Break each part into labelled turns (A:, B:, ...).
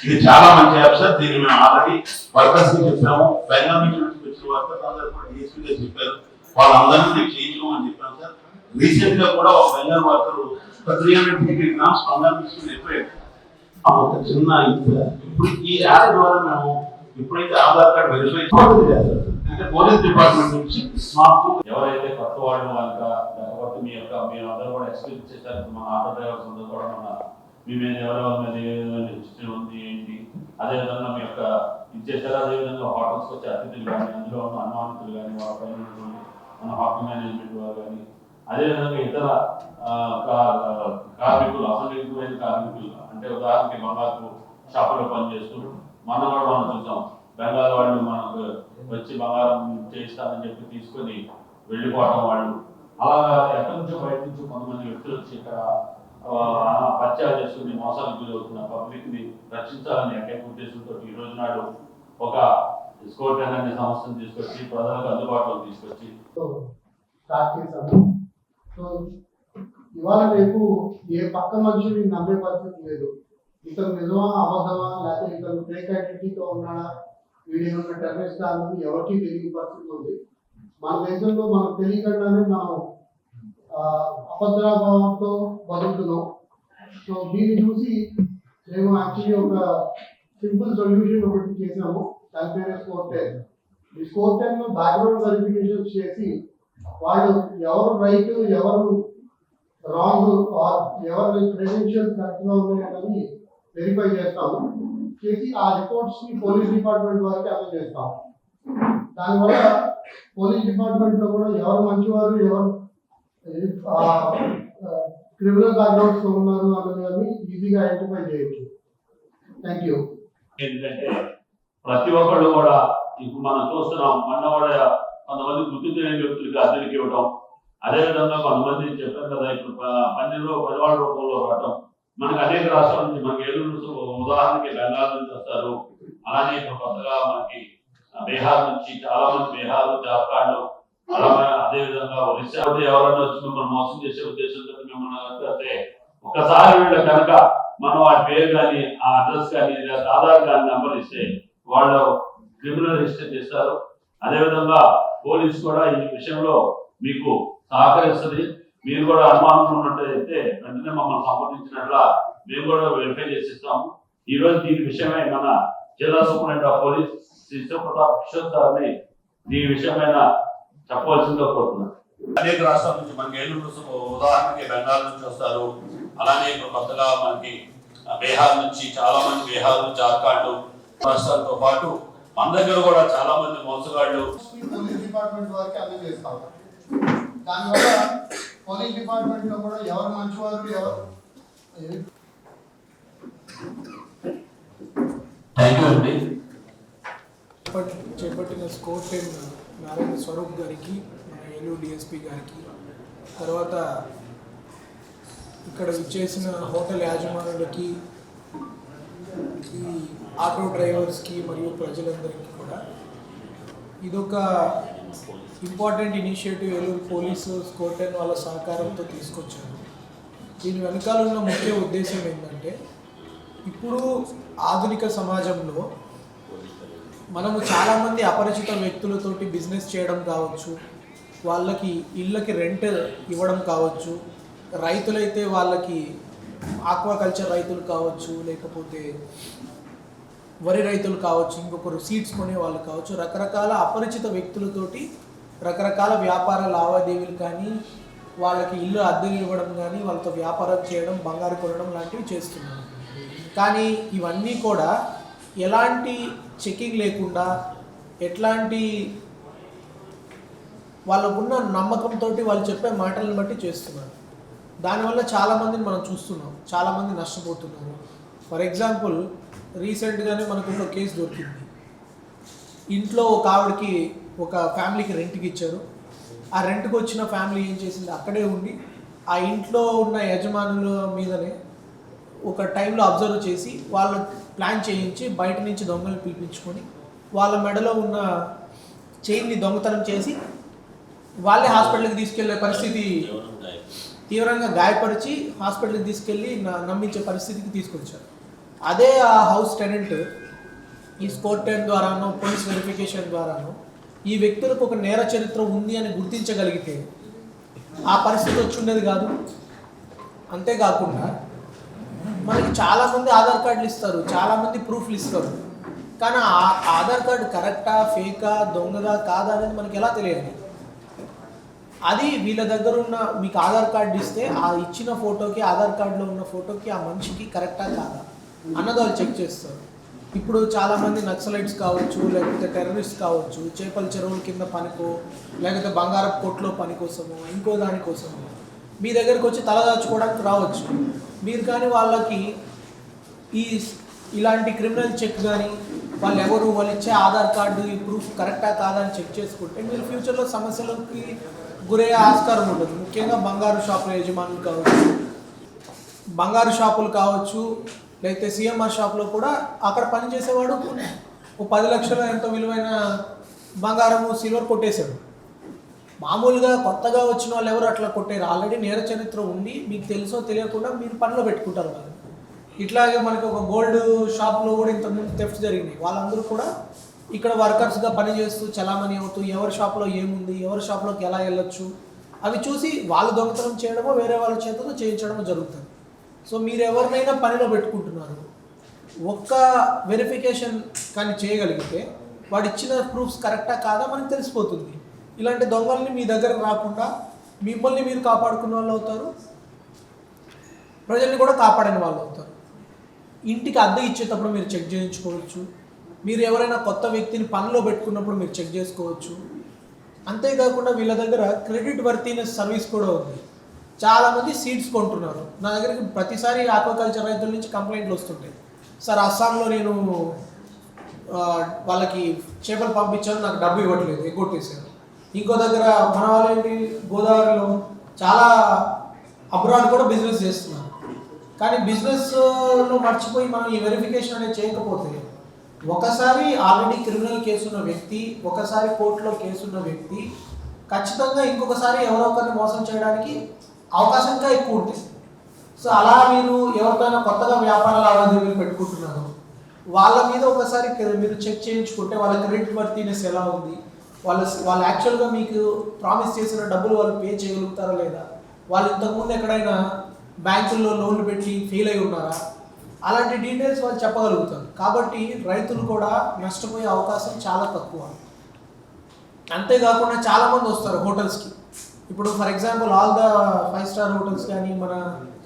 A: ఇది చాలా మంచి యాప్ సార్. దీన్ని మేము ఆల్రెడీ వర్కర్స్ కి చెప్పాము. బెంగాల్ నుంచి వచ్చిన వర్కర్స్ అందరూ కూడా డిఎస్పీ గారు చెప్పారు. వాళ్ళందరినీ మేము చేయించమని చెప్పాము సార్. రీసెంట్ గా కూడా ఒక బెంగాల్ వర్కర్ 350 గ్రామ్స్ బంగారం తీసుకుని వెళ్ళిపోయాడు. ఒక చిన్న ఇప్పుడు ఈ యాప్ ద్వారా మేము ఎప్పుడైతే ఆధార్ కార్డు వెరిఫై అంటే పోలీస్ డిపార్ట్మెంట్ నుంచి మాకు
B: ఎవరైతే కొత్త వాళ్ళు కనుక లేకపోతే మీరు అందరూ కూడా ఎక్స్పీరియన్స్ చేశారు. మన ఆటో డ్రైవర్స్ అందరూ కూడా మన మీ మీద ఎవరెవరి మీద ఏ విధంగా హిస్టరీ ఉంది ఏంటి, అదేవిధంగా మీ యొక్క ఇచ్చేసారు. అదేవిధంగా హోటల్స్కి వచ్చే అతిథులు కానీ, అందులో ఉన్న అనుమానితులు కానీ, వాళ్ళ పైన మన హోటల్ మేనేజ్మెంట్ వారు కానీ, అదేవిధంగా ఇతర కార్మికులు, అసంఘటితమైన కార్మికులు, అంటే ఉదాహరణకి బంగారు షాపులో పనిచేస్తూ మనం కూడా మనం చూసాం. బెంగాల్ వాళ్ళు మనకు వచ్చి బంగారం చేస్తానని చెప్పి తీసుకొని వెళ్ళిపోవటం వాళ్ళు. అలాగా ఎక్కడి నుంచో బయట నుంచి కొంతమంది వ్యక్తులు వచ్చి ఇక్కడ పరిచయాలు చేసుకుని మోసాలకు గురవుతున్న పబ్లిక్ ని రక్షించాలని ఏకైక ఉద్దేశంతో ఈ రోజు నాడు ఒక స్కోర్ అనే సంస్థను తీసుకొచ్చి ప్రజలకు అందుబాటులోకి తీసుకొచ్చి
C: స్టార్ట్ చేశాము. సో ఇవాళ రేపు ఏ పక్క మనిషిని నమ్మే పరిస్థితి లేదు. ఇతను నిజమా అబద్ధమా, లేకపోతే ఇతను ఫేక్ ఐడెంటిటీతో ఉన్నాడా, వీడియో ఉన్న టెర్రరిస్ట్ అన్నది ఎవరికి తెలియని పరిస్థితి ఉంది. మన దేశంలో మనకు తెలియకుండానే మనం అభద్రాభావంతో బతుకుతున్నాం. సో దీన్ని చూసి మేము యాక్చువల్లీ ఒక సింపుల్ సొల్యూషన్ ఒకటి చేసాము. దాని పేరు స్కోర్ 10. ఈ స్కోర్ 10లో బ్యాక్గ్రౌండ్ వెరిఫికేషన్ చేసి వాళ్ళు ఎవరు రైట్, ఎవరు రాంగ్, ఎవరి క్రెడెన్షియల్స్ కరెక్ట్గా ఉన్నాయని వెరిఫై చేస్తాము. చేసి ఆ రిపోర్ట్స్ ని పోలీస్ డిపార్ట్మెంట్ వారికి అందజేస్తాము. దానివల్ల పోలీస్ డిపార్ట్మెంట్ లో కూడా ఎవరు మంచివారు, ఎవరు క్రిమినల్ బ్యాక్గ్రౌండ్స్ ఉన్నారు అన్నది ఈజీగా ఐడెంటిఫై చేయొచ్చు. Thank you.
B: ఏంటంటే ప్రతి ఒక్కళ్ళు కూడా ఇప్పుడు మనం చూస్తున్నాం. మొన్న కూడా కొంతమంది గుర్తు తెలియని వ్యక్తులకి అద్దెకి ఇవ్వడం, అదేవిధంగా కొంతమంది చెప్పారు కదా ఇప్పుడు పదివాళ్ళ రూపంలో రావటం. మనకి అనేక రాష్ట్రాల నుంచి, మనకి ఏలూరు ఉదాహరణకి బెంగాల్ నుంచి వస్తారు. అలానే ఇప్పుడు కొత్తగా మనకి బీహార్ నుంచి చాలా మంది, బీహార్, జార్ఖండ్, అలాగే అదేవిధంగా ఒరిస్సా ఎవరైనా వచ్చి మిమ్మల్ని మోసం చేసే ఉద్దేశంతో మిమ్మల్ని అయితే ఒకసారి వీళ్ళ కనుక మనం వాటి పేరు కానీ, ఆ అడ్రస్ కానీ, ఆధార్ కానీ నెంబర్ ఇస్తే వాళ్ళు క్రిమినల్ రిజిస్టర్ చేస్తారు. అదేవిధంగా పోలీసు కూడా ఈ విషయంలో మీకు సహకరిస్తుంది. మీరు కూడా అనుమానం ఉన్నట్టయితే వెంటనే మమ్మల్ని సంప్రదించినట్ల మేము కూడా వెరిఫై చేసిస్తాము. ఈ రోజు దీని విషయమై మన జిల్లా superintendent of police Shri Sivaprathap Kishore గారిని ఈ విషయమైన చెప్పవలసిందిగా కోరుతున్నాను. అనేక రాష్ట్రాల నుంచి మనకి ఏలూరు ఉదాహరణకి బెంగాల్ నుంచి వస్తారు. అలానే ఇప్పుడు కొత్తగా మనకి బీహార్ నుంచి చాలా మంది, బీహార్, జార్ఖండ్ రాష్ట్రాలతో పాటు మన దగ్గర కూడా చాలా మంది మోసగాళ్ళు
C: పోలీస్ డిపార్ట్మెంట్ వారికి అందజేస్తాము. దానివల్ల పోలీస్ డిపార్ట్మెంట్ లో కూడా ఎవరు మంచివారు, ఎవరు
D: చేపట్టిన స్కోర్ 10 నారాయణ స్వరూప్ గారికి, ఏలూరు డిఎస్పీ గారికి, తర్వాత ఇక్కడ విచ్చేసిన హోటల్ యాజమానులకి, ఈ ఆటో డ్రైవర్స్కి మరియు ప్రజలందరికీ కూడా ఇదొక important initiative Eluru police score 10 వాళ్ళ సహకారంతో తీసుకొచ్చారు. దీని వెనకాల ఉన్న ముఖ్య ఉద్దేశం ఏంటంటే, ఇప్పుడు ఆధునిక సమాజంలో మనము చాలామంది అపరిచిత వ్యక్తులతోటి బిజినెస్ చేయడం కావచ్చు, వాళ్ళకి ఇళ్ళకి రెంట్ ఇవ్వడం కావచ్చు, రైతులైతే వాళ్ళకి ఆక్వాకల్చర్ రైతులు కావచ్చు, లేకపోతే వరి రైతులు కావచ్చు, ఇంకొకరు సీడ్స్ కొనే వాళ్ళు కావచ్చు, రకరకాల అపరిచిత వ్యక్తులతోటి రకరకాల వ్యాపార లావాదేవీలు కానీ, వాళ్ళకి ఇల్లు అద్దెలు ఇవ్వడం కానీ, వాళ్ళతో వ్యాపారం చేయడం, బంగారు కొనడం లాంటివి చేస్తున్నారు. కానీ ఇవన్నీ కూడా ఎలాంటి చెకింగ్ లేకుండా, ఎట్లాంటి వాళ్ళకున్న నమ్మకంతో వాళ్ళు చెప్పే మాటలను బట్టి చేస్తున్నారు. దానివల్ల చాలామందిని మనం చూస్తున్నాం, చాలామంది నష్టపోతున్నారు. ఫర్ ఎగ్జాంపుల్, రీసెంట్గానే మనకు ఒక కేసు దొరికింది. ఇంట్లో ఒక ఆవిడకి, ఒక ఫ్యామిలీకి రెంట్కి ఇచ్చారు. ఆ రెంట్కి వచ్చిన ఫ్యామిలీ ఏం చేసింది, అక్కడే ఉండి ఆ ఇంట్లో ఉన్న యజమానుల మీదనే ఒక టైంలో అబ్జర్వ్ చేసి వాళ్ళ ప్లాన్ చేయించి బయట నుంచి దొంగలు పిలిపించుకొని వాళ్ళ మెడలో ఉన్న చైన్ని దొంగతనం చేసి వాళ్ళే హాస్పిటల్కి తీసుకెళ్లే పరిస్థితి, తీవ్రంగా గాయపరిచి హాస్పిటల్కి తీసుకెళ్ళి నమ్మించే పరిస్థితికి తీసుకొచ్చారు. అదే ఆ హౌస్ టెనెంట్ ఈ స్కోర్ టైం ద్వారానో పోలీస్ వెరిఫికేషన్ ద్వారానో ఈ వ్యక్తులకు ఒక నేర చరిత్ర ఉంది అని గుర్తించగలిగితే ఆ పరిస్థితి వచ్చి ఉండేది కాదు. అంతేకాకుండా మనకి చాలామంది ఆధార్ కార్డులు ఇస్తారు, చాలామంది ప్రూఫ్లు ఇస్తారు, కానీ ఆ ఆధార్ కార్డు కరెక్టా ఫేకా దొంగదా కాదా అనేది మనకి ఎలా తెలియాలి? అది వీళ్ళ దగ్గర ఉన్న మీకు ఆధార్ కార్డు ఇస్తే ఆ ఇచ్చిన ఫోటోకి ఆధార్ కార్డులో ఉన్న ఫోటోకి ఆ మనిషికి కరెక్టా కాదా అన్నది వాళ్ళు చెక్ చేస్తారు. ఇప్పుడు చాలామంది నక్సలైట్స్ కావచ్చు, లేకపోతే టెర్రరిస్ట్ కావచ్చు, చేపల చెరువుల కింద పనికో, లేకపోతే బంగారపు కొట్లో పని కోసమో, ఇంకో దానికోసమో మీ దగ్గరికి వచ్చి తలదాచుకోవడానికి రావచ్చు. మీరు కానీ వాళ్ళకి ఇలాంటి క్రిమినల్ చెక్ కానీ వాళ్ళు ఎవరు, వాళ్ళు ఇచ్చే ఆధార్ కార్డు ఈ ప్రూఫ్ కరెక్టా కాదా అని చెక్ చేసుకుంటే మీరు ఫ్యూచర్లో సమస్యలకి గురయ్యే ఆస్కారం ఉండదు. ముఖ్యంగా బంగారు షాపుల యజమానులు కావచ్చు, బంగారు షాపులు కావచ్చు, లేకపోతే సిఎంఆర్ షాప్లో కూడా అక్కడ పనిచేసేవాడు ఓ 10 లక్షలు ఎంతో విలువైన బంగారము సిల్వర్ కొట్టేశాడు. మామూలుగా కొత్తగా వచ్చిన వాళ్ళు ఎవరు అట్లా కొట్టారు? ఆల్రెడీ నేర చరిత్ర ఉండి మీకు తెలుసో తెలియకుండా మీరు పనిలో పెట్టుకుంటారు వాళ్ళు. ఇట్లాగే మనకి ఒక గోల్డ్ షాప్లో కూడా ఇంతకుముందు థెఫ్ట్ జరిగినాయి. వాళ్ళందరూ కూడా ఇక్కడ వర్కర్స్గా పనిచేస్తూ చలామణి అవుతూ ఎవరి షాప్లో ఏముంది, ఎవరి షాప్లోకి ఎలా వెళ్ళొచ్చు అవి చూసి వాళ్ళు దొంగతనం చేయడమో వేరే వాళ్ళ చేతతో చేయించడమో జరుగుతుంది. సో మీరు ఎవరినైనా పనిలో పెట్టుకుంటున్నారు, ఒక్క వెరిఫికేషన్ కానీ చేయగలిగితే వాడు ఇచ్చిన ప్రూఫ్స్ కరెక్టా కాదా మనకు తెలిసిపోతుంది. ఇలాంటి దొంగల్ని మీ దగ్గరకు రాకుండా మిమ్మల్ని మీరు కాపాడుకున్న వాళ్ళు అవుతారు, ప్రజల్ని కూడా కాపాడని వాళ్ళు అవుతారు. ఇంటికి అద్దె ఇచ్చేటప్పుడు మీరు చెక్ చేయించుకోవచ్చు, మీరు ఎవరైనా కొత్త వ్యక్తిని పనిలో పెట్టుకున్నప్పుడు మీరు చెక్ చేసుకోవచ్చు. అంతేకాకుండా వీళ్ళ దగ్గర క్రెడిట్ వర్తీనెస్ సర్వీస్ కూడా ఉంది. చాలామంది సీడ్స్ కొంటున్నారు. నా దగ్గరికి ప్రతిసారి ఆక్వాకల్చర్ రైతుల నుంచి కంప్లైంట్లు వస్తుంటాయి. సార్ అస్సాంలో నేను వాళ్ళకి చేపలు పంపించాను, నాకు డబ్బు ఇవ్వట్లేదు, ఎగ్గొట్టేశాను. ఇంకో దగ్గర మన వాళ్ళు ఏంటి గోదావరిలో చాలా అబ్రాడ్ కూడా బిజినెస్ చేస్తున్నారు. కానీ బిజినెస్లో మర్చిపోయి మనం ఈ వెరిఫికేషన్ అనేది చేయకపోతే ఒకసారి ఆల్రెడీ క్రిమినల్ కేసు ఉన్న వ్యక్తి, ఒకసారి కోర్టులో కేసు ఉన్న వ్యక్తి ఖచ్చితంగా ఇంకొకసారి ఎవరో ఒకరిని మోసం చేయడానికి అవకాశం ఇంకా ఎక్కువ ఉంటుంది. సో అలా మీరు ఎవరికైనా కొత్తగా వ్యాపార లావాదేవీలు పెట్టుకుంటున్నారు, వాళ్ళ మీద ఒకసారి మీరు చెక్ చేయించుకుంటే వాళ్ళ క్రెడిట్ వర్తీనెస్ ఎలా ఉంది, వాళ్ళు యాక్చువల్గా మీకు ప్రామిస్ చేసిన డబ్బులు వాళ్ళు పే చేయగలుగుతారా లేదా, వాళ్ళు ఇంతకుముందు ఎక్కడైనా బ్యాంకుల్లో లోన్లు పెట్టి ఫెయిల్ అయి ఉన్నారా, అలాంటి డీటెయిల్స్ వాళ్ళు చెప్పగలుగుతారు. కాబట్టి రైతులు కూడా నష్టపోయే అవకాశం చాలా తక్కువ. అంతేకాకుండా చాలామంది వస్తారు హోటల్స్కి. ఇప్పుడు for example all the 5 star hotels కానీ మన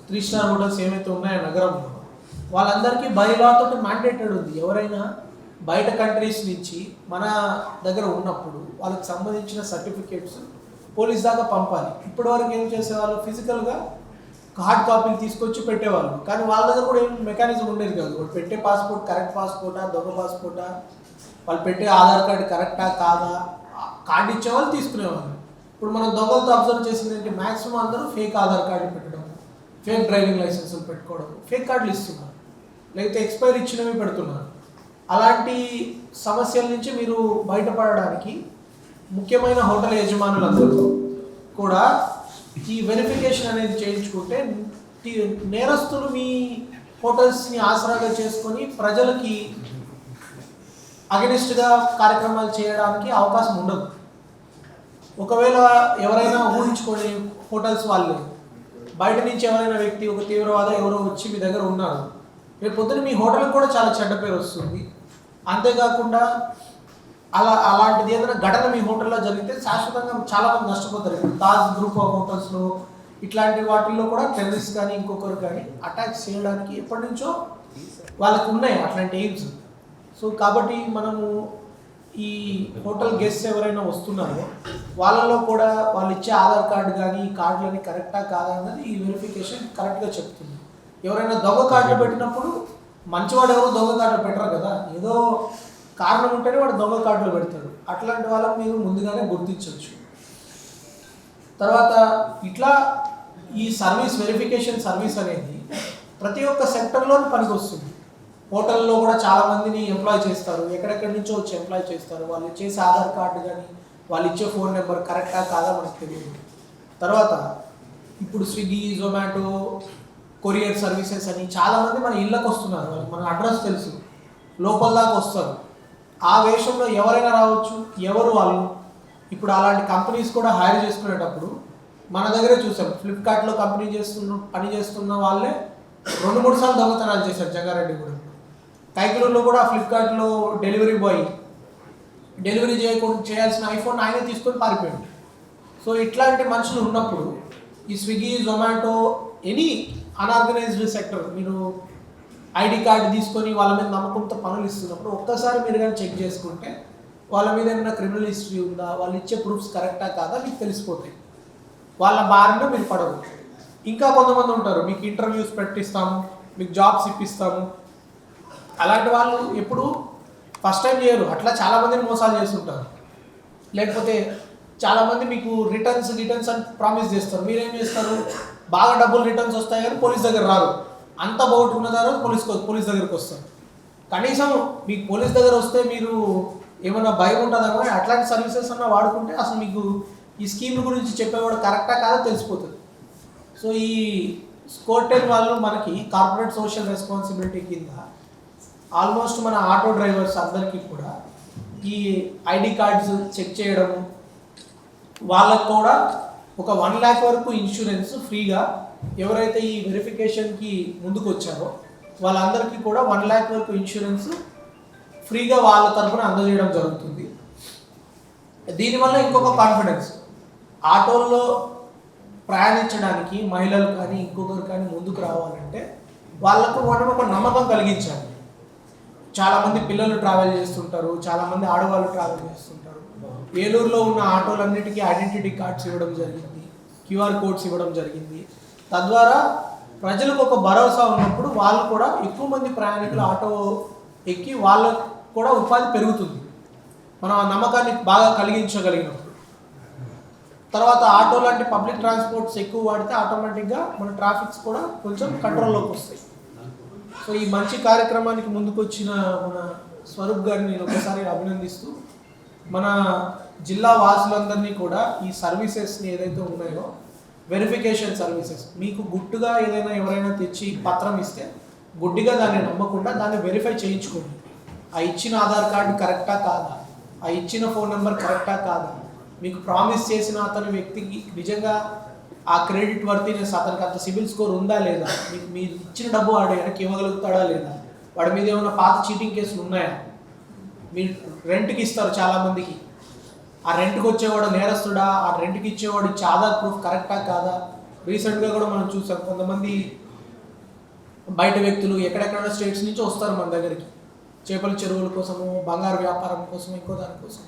D: 3 స్టార్ హోటల్స్ ఏమైతే ఉన్నాయో నగరంలో, వాళ్ళందరికీ బై లా తోటి మ్యాండేటెడ్ ఉంది. ఎవరైనా బయట కంట్రీస్ నుంచి మన దగ్గర ఉన్నప్పుడు వాళ్ళకి సంబంధించిన సర్టిఫికేట్స్ పోలీస్ దాకా పంపాలి. ఇప్పటివరకు ఏం చేసేవాళ్ళు, ఫిజికల్గా హార్డ్ కాపీలు తీసుకొచ్చి పెట్టేవాళ్ళు. కానీ వాళ్ళ దగ్గర కూడా ఏం మెకానిజం ఉండేది కాదు. వాళ్ళు పెట్టే పాస్పోర్ట్ కరెక్ట్ పాస్పోర్టా దొంగ పాస్పోర్టా, వాళ్ళు పెట్టే ఆధార్ కార్డు కరెక్టా కాదా, కార్డు ఇచ్చేవాళ్ళు తీసుకునేవాళ్ళు. ఇప్పుడు మనం దొంగలతో అబ్జర్వ్ చేసింది ఏంటి, మ్యాక్సిమం అందరూ ఫేక్ ఆధార్ కార్డు పెట్టడం, ఫేక్ డ్రైవింగ్ లైసెన్సులు పెట్టుకోవడం, ఫేక్ కార్డులు ఇస్తున్నారు, లేకపోతే ఎక్స్పైర్ ఇచ్చినవి పెడుతున్నారు. అలాంటి సమస్యల నుంచి మీరు బయటపడడానికి ముఖ్యమైన హోటల్ యజమానులందరూ కూడా ఈ వెరిఫికేషన్ అనేది చేయించుకుంటే నేరస్తులు మీ హోటల్స్ని ఆసరాగా చేసుకొని ప్రజలకి అగెనిస్ట్గా కార్యక్రమాలు చేయడానికి అవకాశం ఉండదు. ఒకవేళ ఎవరైనా ఊహించుకొని హోటల్స్ వాళ్ళు బయట నుంచి ఎవరైనా వ్యక్తి, ఒక తీవ్రవాద ఎవరో వచ్చి మీ దగ్గర ఉన్నారు, రేపు పొద్దున మీ హోటల్కి కూడా చాలా చెడ్డ పేరు వస్తుంది. అంతేకాకుండా అలాంటిది ఏదైనా ఘటన మీ హోటల్లో జరిగితే శాశ్వతంగా చాలామంది నష్టపోతారు. ఇప్పుడు తాజ్ గ్రూప్ ఆఫ్ హోటల్స్లో ఇట్లాంటి వాటిల్లో కూడా టెర్రరిస్ట్ కానీ ఇంకొకరు కానీ అటాక్స్ చేయడానికి ఎప్పటి నుంచో వాళ్ళకు ఉన్నాయి అట్లాంటి ఎయిమ్స్. సో కాబట్టి మనము ఈ హోటల్ గెస్ట్స్ ఎవరైనా వస్తున్నారో వాళ్ళలో కూడా వాళ్ళు ఇచ్చే ఆధార్ కార్డు కానీ ఈ కార్డులని కరెక్టా కాదా అన్నది ఈ వెరిఫికేషన్ కరెక్ట్గా చెప్తుంది. ఎవరైనా దొంగ కార్డులు పెట్టినప్పుడు మంచివాడు ఎవరో దొంగ కార్డులు పెట్టరు కదా, ఏదో కారణం ఉంటేనే వాడు దొంగ కార్డులు పెడతాడు. అట్లాంటి వాళ్ళని మీరు ముందుగానే గుర్తించవచ్చు. తర్వాత ఇట్లా ఈ సర్వీస్ వెరిఫికేషన్ సర్వీస్ అనేది ప్రతి ఒక్క సెక్టర్లో పనికి వస్తుంది. హోటల్లో కూడా చాలామందిని ఎంప్లాయ్ చేస్తారు, ఎక్కడెక్కడి నుంచో వచ్చి ఎంప్లాయ్ చేస్తారు. వాళ్ళు చేసే ఆధార్ కార్డు కానీ వాళ్ళు ఇచ్చే ఫోన్ నెంబర్ కరెక్టా కాదా మనకు తెలియదు. తర్వాత ఇప్పుడు స్విగ్గీ, జొమాటో, కొరియర్ సర్వీసెస్ అని చాలామంది మన ఇళ్ళకి వస్తున్నారు, వాళ్ళకి మన అడ్రస్ తెలుసు, లోపల దాకా వస్తారు. ఆ వేషంలో ఎవరైనా రావచ్చు. ఎవరు వాళ్ళు? ఇప్పుడు అలాంటి కంపెనీస్ కూడా హైర్ చేసుకునేటప్పుడు మన దగ్గరే చూసాం. ఫ్లిప్కార్ట్లో పని చేస్తున్న వాళ్ళే 2-3 సార్లు దొంగతనాలు చేశారు జంగారెడ్డి కూడా. కైకలూరులో కూడా ఫ్లిప్కార్ట్లో డెలివరీ బాయ్ డెలివరీ చేయాల్సిన ఐఫోన్ ఆయనే తీసుకొని పారిపోయాడు. సో ఇట్లాంటి మనుషులు ఉన్నప్పుడు ఈ Swiggy, Zomato, any unorganised sector మీరు ఐడి కార్డు తీసుకొని వాళ్ళ మీద నమ్మకంతో పనులు ఇస్తున్నప్పుడు ఒక్కసారి మీరు కానీ చెక్ చేసుకుంటే వాళ్ళ మీద ఏమైనా క్రిమినల్ హిస్టరీ ఉందా, వాళ్ళు ఇచ్చే ప్రూఫ్స్ కరెక్టా కాదా మీకు తెలిసిపోతాయి. వాళ్ళ బారిన మీరు పడవు. ఇంకా కొంతమంది ఉంటారు, మీకు ఇంటర్వ్యూస్ పెట్టిస్తాము, మీకు జాబ్స్ ఇప్పిస్తాము. అలాంటి వాళ్ళు ఎప్పుడు ఫస్ట్ టైం చేయరు, అట్లా చాలామందిని మోసాలు చేస్తుంటారు. లేకపోతే చాలామంది మీకు రిటర్న్స్ అని ప్రామిస్ చేస్తారు. మీరేం చేస్తారు, బాగా డబ్బులు రిటర్న్స్ వస్తాయి కానీ పోలీస్ దగ్గర రారు. అంత బాగుంటున్న తర్వాత పోలీస్ దగ్గరికి వస్తారు. కనీసం మీకు పోలీస్ దగ్గర వస్తే మీరు ఏమైనా భయం ఉంటుందేమో, అట్లాంటి సర్వీసెస్ అన్నా వాడుకుంటే అసలు మీకు ఈ స్కీమ్ గురించి చెప్పేవాడు కరెక్టా కాదో తెలిసిపోతుంది. సో ఈ స్కోర్10 వాళ్ళు మనకి కార్పొరేట్ సోషల్ రెస్పాన్సిబిలిటీ కింద ఆల్మోస్ట్ మన ఆటో డ్రైవర్స్ అందరికీ కూడా ఈ ఐడి కార్డ్స్ చెక్ చేయడము, వాళ్ళకు కూడా ఒక 1 lakh వరకు ఇన్సూరెన్స్ ఫ్రీగా ఎవరైతే ఈ వెరిఫికేషన్కి ముందుకు వచ్చారో వాళ్ళందరికీ కూడా 1 lakh వరకు ఇన్సూరెన్స్ ఫ్రీగా వాళ్ళ తరఫున అందజేయడం జరుగుతుంది. దీనివల్ల ఇంకొక కాన్ఫిడెన్స్, ఆటోల్లో ప్రయాణించడానికి మహిళలు కానీ ఇంకొకరు కానీ ముందుకు రావాలంటే వాళ్ళకు మనం ఒక నమ్మకం కలిగించాలి. చాలామంది పిల్లలు ట్రావెల్ చేస్తుంటారు, చాలామంది ఆడవాళ్ళు ట్రావెల్ చేస్తుంటారు. ఏలూరులో ఉన్న ఆటోలన్నిటికీ ఐడెంటిటీ కార్డ్స్ ఇవ్వడం జరిగింది, క్యూఆర్ కోడ్స్ ఇవ్వడం జరిగింది. తద్వారా ప్రజలకు ఒక భరోసా ఉన్నప్పుడు వాళ్ళు కూడా ఎక్కువ మంది ప్రయాణికులు ఆటో ఎక్కి వాళ్ళకు కూడా ఉపాధి పెరుగుతుంది. మనం ఆ నమ్మకాన్ని బాగా కలిగించగలిగినప్పుడు. తర్వాత ఆటో లాంటి పబ్లిక్ ట్రాన్స్పోర్ట్స్ ఎక్కువ వాడితే ఆటోమేటిక్గా మన ట్రాఫిక్స్ కూడా కొంచెం కంట్రోల్లోకి వస్తాయి. సో ఈ మంచి కార్యక్రమానికి ముందుకు వచ్చిన మన స్వరూప్ గారిని నేను ఒకసారి అభినందిస్తూ, మన జిల్లా వాసులందరినీ కూడా ఈ సర్వీసెస్ని ఏదైతే ఉన్నాయో వెరిఫికేషన్ సర్వీసెస్, మీకు గుట్టుగా ఏదైనా ఎవరైనా తెచ్చి పత్రం ఇస్తే గుడ్డిగా దాన్ని నమ్మకుండా దాన్ని వెరిఫై చేయించుకోండి. ఆ ఇచ్చిన ఆధార్ కార్డు కరెక్టా కాదా, ఆ ఇచ్చిన ఫోన్ నెంబర్ కరెక్టా కాదా, మీకు ప్రామిస్ చేసిన అతని వ్యక్తికి నిజంగా ఆ క్రెడిట్ వర్తీనెస్, అతనికి అంత సిబిల్ స్కోర్ ఉందా లేదా, మీకు మీరు ఇచ్చిన డబ్బు వాడు వెనక్కి ఇవ్వగలుగుతాడా లేదా, వాడి మీద ఏమైనా పాత చీటింగ్ కేసులు ఉన్నాయా. మీరు రెంట్కి ఇస్తారు చాలామందికి, ఆ రెంట్కి వచ్చేవాడు నేరస్తుడా, ఆ రెంట్కి ఇచ్చేవాడు ఇచ్చే ఆధార్ ప్రూఫ్ కరెక్టా కాదా. రీసెంట్గా కూడా మనం చూసాం, కొంతమంది బయట వ్యక్తులు ఎక్కడెక్కడ స్టేట్స్ నుంచి వస్తారు మన దగ్గరికి, చేపల చెరువుల కోసము, బంగారు వ్యాపారం కోసం, ఇంకో దానికోసం.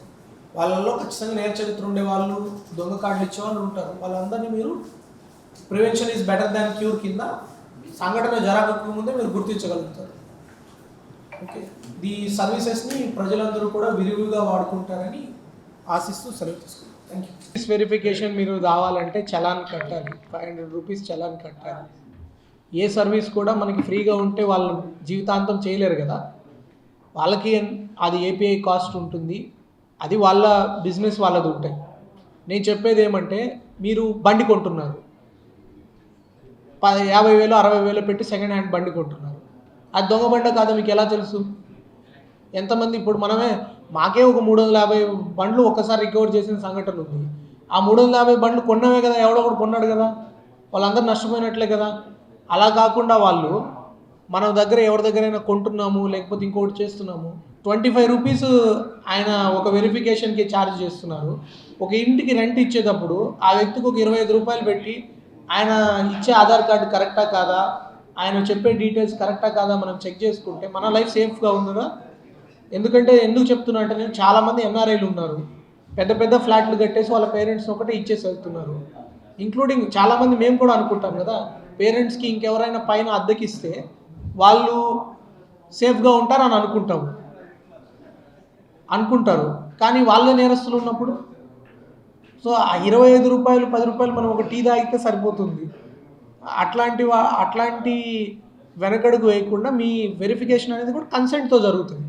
D: వాళ్ళల్లో ఖచ్చితంగా నేర చరిత్ర ఉండే వాళ్ళు, దొంగ కార్డులు ఇచ్చే వాళ్ళు ఉంటారు. వాళ్ళందరినీ మీరు prevention is better than cure కింద సంఘటన జరగకముందే మీరు గుర్తించగలుగుతారు. ఓకే, ఈ సర్వీసెస్ని ప్రజలందరూ కూడా విరివిగా వాడుకుంటారని ఆశిస్తూ సెలవు తీసుకుంటాం. Thank you. ఫీస్ వెరిఫికేషన్ మీరు రావాలంటే చలాన్ కట్టాలి, 500 రూపీస్ చలాన్ కట్టాలి. ఏ సర్వీస్ కూడా మనకి ఫ్రీగా ఉంటే వాళ్ళు జీవితాంతం చేయలేరు కదా, వాళ్ళకి అది ఏపీఐ కాస్ట్ ఉంటుంది, అది వాళ్ళ బిజినెస్ వాళ్ళది ఉంటాయి. నేను చెప్పేది ఏమంటే, మీరు బండి కొంటున్నారు, 50,000 60,000 పెట్టి సెకండ్ హ్యాండ్ బండి కొంటున్నారు, అది దొంగ బండి కాదా మీకు ఎలా తెలుసు? ఎంతమంది ఇప్పుడు మాకే ఒక 350 బండ్లు ఒక్కసారి రికవర్ చేసిన సంఘటన ఉంది. ఆ 350 బండ్లు కొన్నవే కదా, ఎవడో ఒకడు కొన్నాడు కదా, వాళ్ళందరూ నష్టపోయినట్లే కదా. అలా కాకుండా వాళ్ళు మన దగ్గర ఎవరి దగ్గరైనా కొంటున్నాము లేకపోతే ఇంకోటి చేస్తున్నాము, 25 రూపీస్ ఆయన ఒక వెరిఫికేషన్కి ఛార్జ్ చేస్తున్నారు. ఒక ఇంటికి రెంట్ ఇచ్చేటప్పుడు ఆ వ్యక్తికి ఒక 25 రూపాయలు పెట్టి ఆయన ఇచ్చే ఆధార్ కార్డు కరెక్టా కాదా, ఆయన చెప్పే డీటెయిల్స్ కరెక్టా కాదా మనం చెక్ చేసుకుంటే మన లైఫ్ సేఫ్గా ఉందా. ఎందుకు చెప్తున్నా అంటే, నేను చాలామంది ఎన్ఆర్ఐలు ఉన్నారు, పెద్ద పెద్ద ఫ్లాట్లు కట్టేసి వాళ్ళ పేరెంట్స్ ఒకటే ఇచ్చేసి వెళ్తున్నారు. ఇంక్లూడింగ్ చాలామంది మేము కూడా అనుకుంటాం కదా, పేరెంట్స్కి ఇంకెవరైనా పైన అద్దెకిస్తే వాళ్ళు సేఫ్గా ఉంటారని అనుకుంటారు, కానీ వాళ్ళే నేరస్తులు ఉన్నప్పుడు. సో ఆ 25 రూపాయలు 10 రూపాయలు మనం ఒక టీ తాగితే సరిపోతుంది. అట్లాంటి వెనకడుగు వేయకుండా మీ వెరిఫికేషన్ అనేది కూడా కన్సెంట్తో జరుగుతుంది.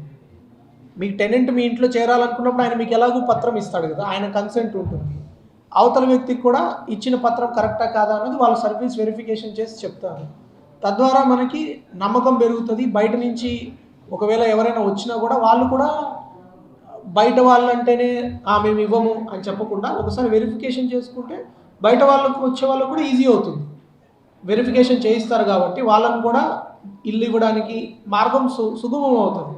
D: మీకు టెనెంట్ మీ ఇంట్లో చేరాలనుకున్నప్పుడు ఆయన మీకు ఎలాగో పత్రం ఇస్తాడు కదా, ఆయన కన్సెంట్ ఉంటుంది. అవతల వ్యక్తికి కూడా ఇచ్చిన పత్రం కరెక్టా కాదా అన్నది వాళ్ళ సర్వీస్ వెరిఫికేషన్ చేసి చెప్తారు. తద్వారా మనకి నమ్మకం పెరుగుతుంది. బయట నుంచి ఒకవేళ ఎవరైనా వచ్చినా కూడా వాళ్ళు కూడా బయట వాళ్ళంటేనే మేము ఇవ్వము అని చెప్పకుండా ఒకసారి వెరిఫికేషన్ చేసుకుంటే బయట వాళ్ళకు వచ్చే వాళ్ళకు కూడా ఈజీ అవుతుంది. వెరిఫికేషన్ చేయిస్తారు కాబట్టి వాళ్ళని కూడా ఇల్లు ఇవ్వడానికి మార్గం సుగమం అవుతుంది.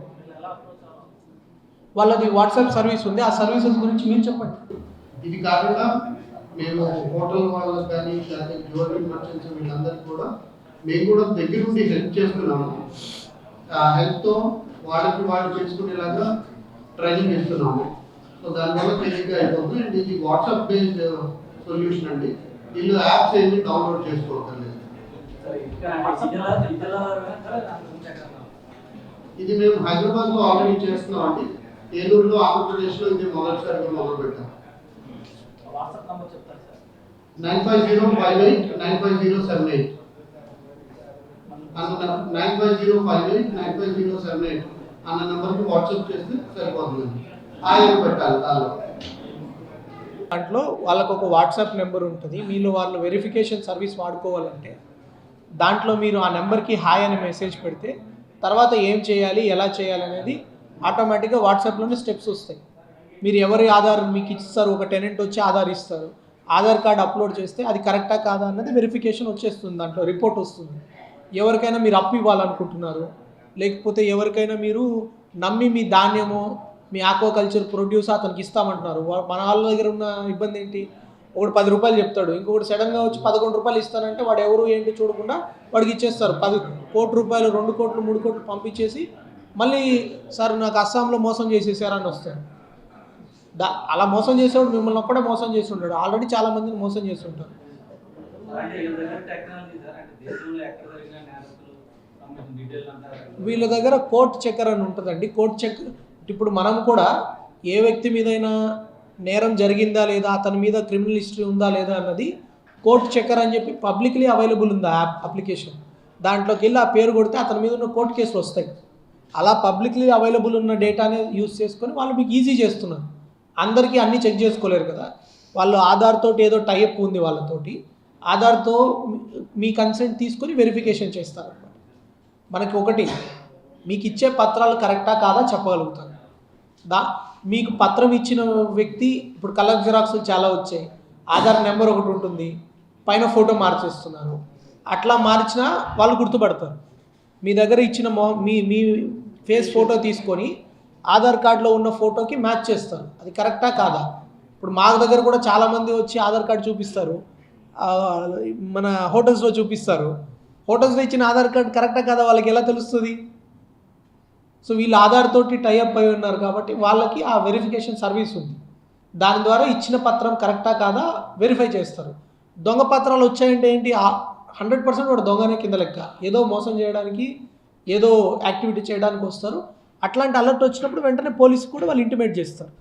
D: వాళ్ళది వాట్సాప్ సర్వీస్ ఉంది, ఆ సర్వీసెస్ గురించి మీరు చెప్పండి.
C: ఇది కాకుండా మేము హోటల్ వాళ్ళకి కానీ లేకపోతే జ్యువెలరీ మర్చెంట్స్ వీళ్ళందరికీ కూడా మేము కూడా దగ్గర నుండి హెల్ప్ చేస్తున్నాము. ఆ హెల్ప్తో వాళ్ళకి వాళ్ళు చేసుకునేలాగా ట్రైనింగ్ ఇస్తున్నాము. సో దానివల్ల తేలిగ్గా అయిపోతుంది. అండ్ ఇది వాట్సాప్ బేస్డ్ సొల్యూషన్ అండి. వీళ్ళు యాప్స్ ఏమి డౌన్లోడ్ చేసుకోవట్లేదు. ఇది మేము హైదరాబాద్లో ఆల్రెడీ చేస్తున్నాం అండి. ఏలూరులో, ఆంధ్రప్రదేశ్లో ఇది మొదటిసారిగా మొదలు పెట్టాం. 9505895078 9505895078 అన్న నెంబర్కి వాట్సాప్ చేస్తే సరిపోతుంది. ఆయన పెట్టాలి
D: దాంట్లో వాళ్ళకు ఒక వాట్సాప్ నెంబర్ ఉంటుంది. మీలో వాళ్ళు వెరిఫికేషన్ సర్వీస్ వాడుకోవాలంటే దాంట్లో మీరు ఆ నెంబర్కి హాయ్ అని మెసేజ్ పెడితే తర్వాత ఏం చేయాలి, ఎలా చేయాలి అనేది ఆటోమేటిక్గా వాట్సాప్లోనే స్టెప్స్ వస్తాయి. మీరు ఎవరి ఆధార్ మీకు ఇస్తారు, ఒక టెనెంట్ వచ్చి ఆధార్ ఇస్తారు, ఆధార్ కార్డు అప్లోడ్ చేస్తే అది కరెక్టా కాదా అన్నది వెరిఫికేషన్ వచ్చేస్తుంది. దాంట్లో రిపోర్ట్ వస్తుంది. ఎవరికైనా మీరు అప్పు ఇవ్వాలనుకుంటున్నారు, లేకపోతే ఎవరికైనా మీరు నమ్మి మీ ధాన్యము, మీ ఆక్వాకల్చర్ ప్రొడ్యూస్ అతనికి ఇస్తామంటున్నారు. మన వాళ్ళ దగ్గర ఉన్న ఇబ్బంది ఏంటి, ఒకటి 10 రూపాయలు చెప్తాడు, ఇంకొకటి సడన్గా వచ్చి 11 రూపాయలు ఇస్తానంటే వాడు ఎవరు ఏంటి చూడకుండా వాడికి ఇచ్చేస్తారు. 10 కోట్ల రూపాయలు, 2 కోట్లు, 3 కోట్లు పంపించేసి మళ్ళీ సార్ నాకు అస్సాంలో మోసం చేసేసారని వస్తాడు. అలా మోసం చేసేవాడు మిమ్మల్ని ఒక్కడే మోసం చేసి ఉంటాడు. ఆల్రెడీ చాలా మందిని మోసం చేసి ఉంటారు. వీళ్ళ దగ్గర కోర్ట్ చెక్కర్ అని ఉంటుందండి. కోర్ట్ చెక్ ఇప్పుడు మనం కూడా ఏ వ్యక్తి మీదైనా నేరం జరిగిందా లేదా, అతని మీద క్రిమినల్ హిస్టరీ ఉందా లేదా అన్నది కోర్ట్ చెక్కర్ అని చెప్పి పబ్లిక్లీ అవైలబుల్ ఉంది ఆ అప్లికేషన్. దాంట్లోకి వెళ్ళి ఆ పేరు కొడితే అతని మీద ఉన్న కోర్టు కేసులు వస్తాయి. అలా పబ్లిక్లీ అవైలబుల్ ఉన్న డేటాని యూజ్ చేసుకొని వాళ్ళు మీకు ఈజీ చేస్తున్నారు. అందరికీ అన్నీ చెక్ చేసుకోలేరు కదా. వాళ్ళు ఆధార్ తోటి ఏదో టైప్ ఉంది వాళ్ళతోటి, ఆధార్తో మీ కన్సెంట్ తీసుకొని వెరిఫికేషన్ చేస్తారన్నమాట. మనకి ఒకటి మీకు ఇచ్చే పత్రాలు కరెక్టా కాదా చెప్పగలుగుతారు. మీకు పత్రం ఇచ్చిన వ్యక్తి ఇప్పుడు కలర్ జిరాక్స్లు చాలా వచ్చాయి, ఆధార్ నెంబర్ ఒకటి ఉంటుంది, పైన ఫోటో మార్చేస్తున్నారు. అట్లా మార్చినా వాళ్ళు గుర్తుపడతారు. మీ దగ్గర ఇచ్చిన మీ ఫేస్ ఫోటో తీసుకొని ఆధార్ కార్డులో ఉన్న ఫోటోకి మ్యాచ్ చేస్తారు. అది కరెక్టా కాదా. ఇప్పుడు మా దగ్గర కూడా చాలామంది వచ్చి ఆధార్ కార్డు చూపిస్తారు, మన హోటల్స్లో చూపిస్తారు. హోటల్స్లో ఇచ్చిన ఆధార్ కార్డు కరెక్టా కాదా వాళ్ళకి ఎలా తెలుస్తుంది. సో వీళ్ళు ఆధార్ తోటి టైఅప్ అయి ఉన్నారు కాబట్టి వాళ్ళకి ఆ వెరిఫికేషన్ సర్వీస్ ఉంది. దాని ద్వారా ఇచ్చిన పత్రం కరెక్టా కాదా వెరిఫై చేస్తారు. దొంగ పత్రాలు వచ్చాయంటే ఏంటి, 100% వాడు దొంగనే కింద లెక్క. ఏదో మోసం చేయడానికి, ఏదో యాక్టివిటీ చేయడానికి వస్తారు. అట్లాంటి అలర్ట్ వచ్చినప్పుడు వెంటనే పోలీసుకు కూడా వాళ్ళు ఇంటిమేట్ చేస్తారు.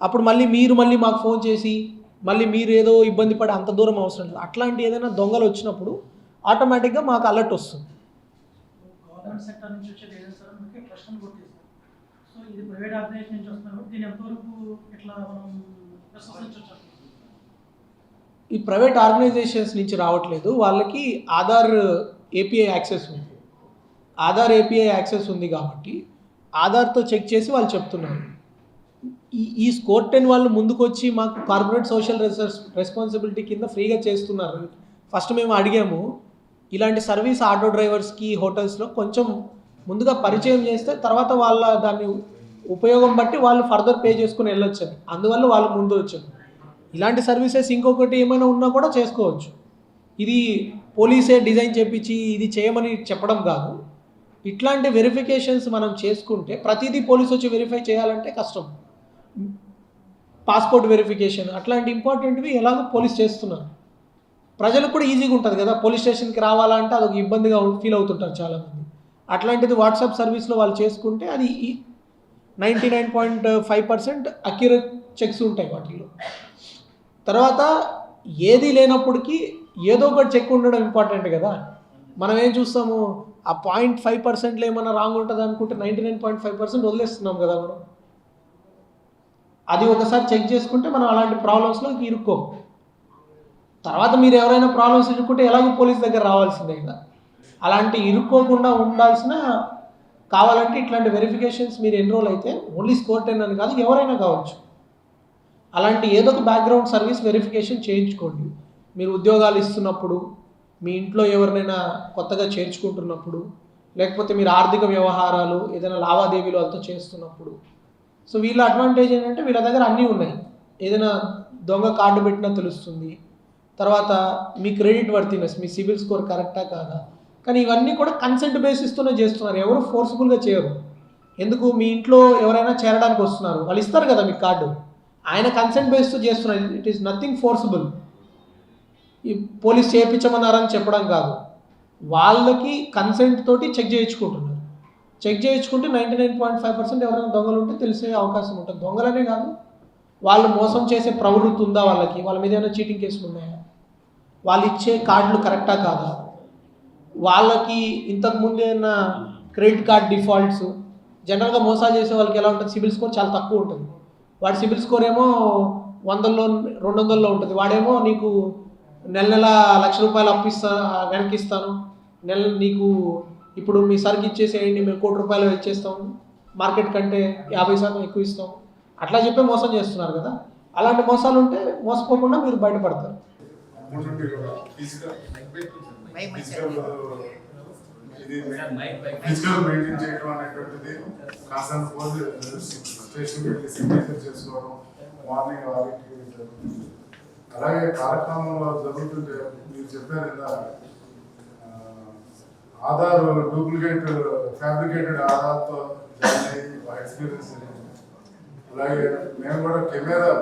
D: అప్పుడు మళ్ళీ మాకు ఫోన్ చేసి మళ్ళీ మీరు ఏదో ఇబ్బంది పడే అంత దూరం అవసరం లేదు. అట్లాంటి ఏదైనా దొంగలు వచ్చినప్పుడు ఆటోమేటిక్గా మాకు అలర్ట్ వస్తుంది.
E: గవర్నమెంట్ సెక్టర్ నుంచి వచ్చేది ఏదైనా సరే మనకి ప్రశ్నలు గుర్తిస్తారు. సో ఇది ప్రైవేట్ ఆర్గనైజేషన్ నుంచి వస్తున్నారు. దీని ఎంతవరకు ఇట్లా మనం విశ్వసించవచ్చు?
D: ఈ ప్రైవేట్ ఆర్గనైజేషన్స్ నుంచి రావట్లేదు. వాళ్ళకి ఆధార్ ఏపీఐ యాక్సెస్ ఉంది. ఆధార్ ఏపీఐ యాక్సెస్ ఉంది కాబట్టి ఆధార్తో చెక్ చేసి వాళ్ళు చెప్తున్నారు. ఈ స్కోర్ 10 వాళ్ళు ముందుకు వచ్చి మాకు కార్పొరేట్ సోషల్ రెస్పాన్సిబిలిటీ కింద ఫ్రీగా చేస్తున్నారు. ఫస్ట్ మేము అడిగాము, ఇలాంటి సర్వీస్ ఆటో డ్రైవర్స్కి హోటల్స్లో కొంచెం ముందుగా పరిచయం చేస్తే తర్వాత వాళ్ళ దాన్ని ఉపయోగం బట్టి వాళ్ళు ఫర్దర్ పే చేసుకుని వెళ్ళొచ్చని. అందువల్ల వాళ్ళు ముందు వచ్చారు. ఇలాంటి సర్వీసెస్ ఇంకొకటి ఏమైనా ఉన్నా కూడా చేసుకోవచ్చు. ఇది పోలీసే డిజైన్ చేపించి ఇది చేయమని చెప్పడం కాదు. ఇట్లాంటి వెరిఫికేషన్స్ మనం చేసుకుంటే ప్రతిదీ పోలీసు వచ్చి వెరిఫై చేయాలంటే కష్టం. పాస్పోర్ట్ వెరిఫికేషన్ అట్లాంటి ఇంపార్టెంట్వి ఎలాగో పోలీస్ చేస్తున్నారు. ప్రజలకు కూడా ఈజీగా ఉంటుంది కదా, పోలీస్ స్టేషన్కి రావాలంటే అదొక ఇబ్బందిగా ఫీల్ అవుతుంటారు చాలామంది. అట్లాంటిది వాట్సాప్ సర్వీస్లో వాళ్ళు చేసుకుంటే అది 99.5% అక్యురేట్ చెక్స్ ఉంటాయి వాటిలో. తర్వాత ఏది లేనప్పటికీ ఏదో ఒకటి చెక్ ఉండడం ఇంపార్టెంట్ కదా. మనం ఏం చూస్తాము, ఆ 0.5%లో ఏమైనా రాంగ్ ఉంటుంది అనుకుంటే 99.5% వదిలేస్తున్నాం కదా మనం. అది ఒకసారి చెక్ చేసుకుంటే మనం అలాంటి ప్రాబ్లమ్స్లో ఇరుక్కోము. తర్వాత మీరు ఎవరైనా ప్రాబ్లమ్స్ ఇరుక్కుంటే ఎలాగో పోలీస్ దగ్గర రావాల్సిందే కదా. అలాంటి ఇరుక్కోకుండా ఉండాల్సిన కావాలంటే ఇట్లాంటి వెరిఫికేషన్స్ మీరు ఎన్రోల్ అయితే ఓన్లీ స్కోర్ 10 అని కాదు, ఎవరైనా కావచ్చు. అలాంటి ఏదో ఒక బ్యాక్గ్రౌండ్ సర్వీస్ వెరిఫికేషన్ చేయించుకోండి. మీరు ఉద్యోగాలు ఇస్తున్నప్పుడు, మీ ఇంట్లో ఎవరినైనా కొత్తగా చేర్చుకుంటున్నప్పుడు, లేకపోతే మీరు ఆర్థిక వ్యవహారాలు ఏదైనా లావాదేవీలు వాళ్ళతో చేస్తున్నప్పుడు. సో వీళ్ళ అడ్వాంటేజ్ ఏంటంటే వీళ్ళ దగ్గర అన్నీ ఉన్నాయి. ఏదైనా దొంగ కార్డు పెట్టినా తెలుస్తుంది. తర్వాత మీ క్రెడిట్ వర్తినెస్, మీ సిబిల్ స్కోర్ కరెక్టా కాదా. కానీ ఇవన్నీ కూడా కన్సెంట్ బేసిస్తోనే చేస్తున్నారు, ఎవరు ఫోర్స్ఫుల్గా చేయరు. ఎందుకు, మీ ఇంట్లో ఎవరైనా చేరడానికి వస్తున్నారు, వాళ్ళు ఇస్తారు కదా మీకు కార్డు, ఆయన కన్సెంట్ బేస్తో చేస్తున్నారు. It is nothing forcible. ఈ పోలీస్ చేయించమన్నారని చెప్పడం కాదు, వాళ్ళకి కన్సెంట్ తోటి చెక్ చేయించుకుంటున్నారు. చెక్ చేయించుకుంటే 99.5% ఎవరైనా దొంగలు ఉంటే తెలిసే అవకాశం ఉంటుంది. దొంగలనే కాదు, వాళ్ళు మోసం చేసే ప్రవృత్తి ఉందా వాళ్ళకి, వాళ్ళ మీద ఏమైనా చీటింగ్ కేసులు ఉన్నాయా, వాళ్ళు ఇచ్చే కార్డులు కరెక్టా కాదా, వాళ్ళకి ఇంతకుముందు ఏమైనా క్రెడిట్ కార్డ్ డిఫాల్ట్స్. జనరల్గా మోసాలు చేసే వాళ్ళకి ఎలా ఉంటుంది, సిబిల్ స్కోర్ చాలా తక్కువ ఉంటుంది. వాడి సిబిల్ స్కోర్ ఏమో 100లో 200లో ఉంటుంది. వాడేమో నీకు నెల నెల ₹1,00,000 అప్పిస్తా వెనక్కి ఇస్తాను, నీకు ఇప్పుడు మీ సరుకు ఇచ్చేసేయండి, మేము ₹1,00,00,000 ఇచ్చేస్తాం, మార్కెట్ కంటే 50% ఎక్కువ ఇస్తాం, అట్లా చెప్పే మోసం చేస్తున్నారు కదా. అలాంటి మోసాలు ఉంటే మోసపోకుండా మీరు బయటపడతారు.
F: ఫిజికల్ మెయింటైన్ చేయడం అనేటువంటిది కాన్సర్న్ పోలీస్ స్టేషన్ వెళ్ళి సిగ్నేచర్ చేసుకోవడం, మార్నింగ్ ఆడిట్కి వెళ్ళడం. అలాగే కార్యక్రమంలో జరుగుతుంటే మీరు చెప్పారు కదా, ఆధార్ డూప్లికేట్ ఫ్యాబ్రికేటెడ్ ఆధార్తో జాయిన్ అయ్యి ఎక్స్పీరియన్స్. అలాగే మేము కూడా కెమెరా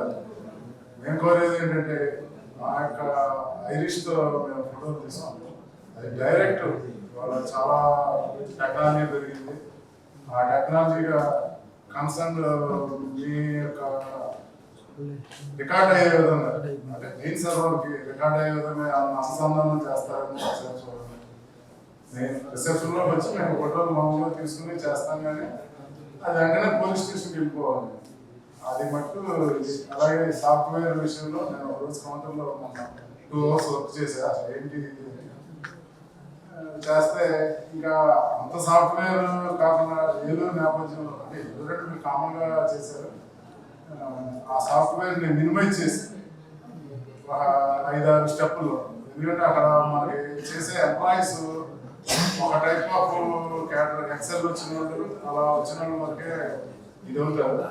F: మేము కోరేది ఏంటంటే మా యొక్క ఐరిష్తో మేము ఫోటోలు తీసాం, అది డైరెక్ట్ వాళ్ళ చాలా టెక్నాలజీ పెరిగింది. ఆ టెక్నాలజీగా కన్సర్న్ మీ యొక్క రికార్డ్ అయ్యే విధంగా, అంటే మెయిన్ సర్వర్కి రికార్డ్ అయ్యే విధంగా అనుసంధానం చేస్తారని చూడండి. నేను రిసెప్షన్లో వచ్చి మేము ఫోటోలు మామూలుగా తీసుకుని చేస్తాం, కానీ అది వెంటనే పోలీస్ స్టేషన్కి వెళ్ళిపోవాలి. అది మట్టు. అలాగే సాఫ్ట్వేర్ విషయంలో నేను రోజు కౌంటర్లో 2 hours వర్క్ చేసా. ఏంటి చేస్తే ఇంకా అంత సాఫ్ట్వేర్ కాకుండా ఏదో నేపథ్యంలో, అంటే ఎవరైనా మీరు కామన్గా చేశారు, ఆ సాఫ్ట్వేర్ని మినిమైజ్ చేసి 5-6 స్టెప్పులు. ఎందుకంటే అక్కడ మనకి చేసే ఎంప్లాయీస్ ఒక టైప్ ఆఫ్ క్యాటర్, ఎక్సెల్ వచ్చిన వాళ్ళు, అలా వచ్చిన వాళ్ళు వరకే ఇది అవుతారు.